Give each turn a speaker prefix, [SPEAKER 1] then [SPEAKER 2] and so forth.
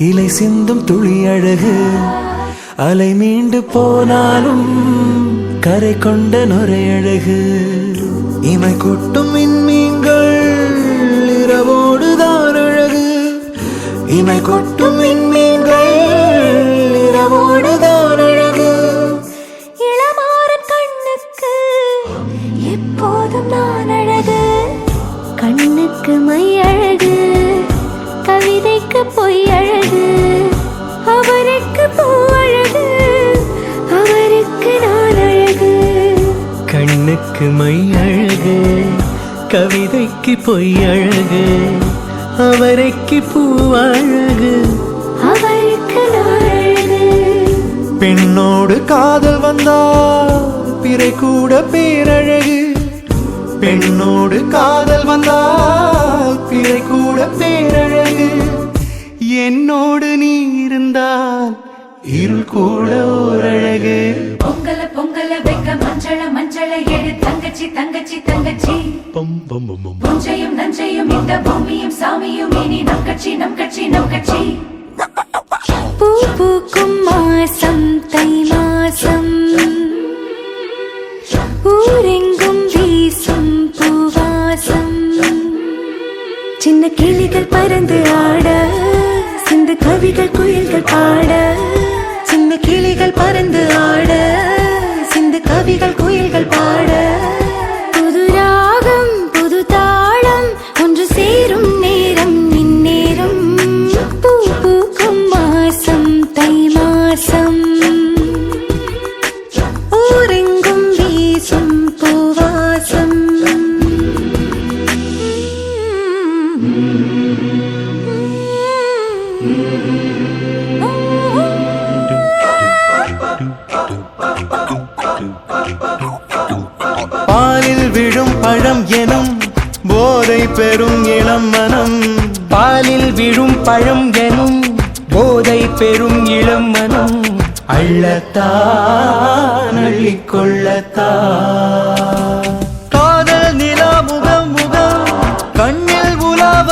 [SPEAKER 1] இலை சிந்தும் துளி அழகு அலை மீண்டு போனாலும் கரை கொண்ட நுரை அழகு இமை கொட்டும் விண்மீன்கள் இரவோடுதான் அழகு இமை கொட்டும் விண்மீன்கள் இரவோடுதான் அழகு
[SPEAKER 2] இளமாறன் கண்ணுக்கு எப்போதும் நான் அழகு கண்ணுக்கு மை அழகு கவிதைக்கு பொய் அழகு அவருக்கு பூ அழகு அவருக்கு நான் அழகு
[SPEAKER 1] கண்ணுக்கு மை அழகு கவிதைக்கு பொய் அழகு அவரைக்கு பூ அழகு
[SPEAKER 2] அவருக்கு நான் அழகு
[SPEAKER 1] பெண்ணோடு காதல் வந்தால் பிறை கூட பேரழகு பெண்ணோடு காதல் வந்தால் பிறை கூட பேரழகு என்னோடு நீ இருந்தால் இருள் கூட ஓரழகு
[SPEAKER 3] பொங்கல பொங்கல வைக்க மஞ்சள மஞ்சள எடு தங்கச்சி தங்கச்சி தங்கச்சி புஞ்சையும் நஞ்சையும் இந்த பூமியும் சாமியும் இனி நம் கட்சி நம் கட்சி நம் கட்சி
[SPEAKER 2] பூ பூக்கும் மாசம் தை மாசம் ஊரெங்கும் வீசும் பூவாசம் சின்ன கிளிகள் பறந்து ஆட சிந்து கவிகள் குயில்கள் பாட சின்ன கிளிகள் பறந்து ஆட சிந்து கவிகள் குயில்கள் பாட புது ராகம் புது தாளம் ஒன்று சேரும் நேரம் இந்நேரம் பூ பூக்கும் மாசம் தை மாசம் ஊரெங்கும் வீசும் பூவாசம்
[SPEAKER 1] பாலில் விழும் பழம் எனும் போதை பெறும் இளம் மனம் பாலில் விழும் பழம் எனும் போதை பெறும் இளம் மனம் அள்ளத்தான் அள்ளிக்கொள்ளத்தான் காதல் நிலா முகம் முகம் கண்ணில் உலாவ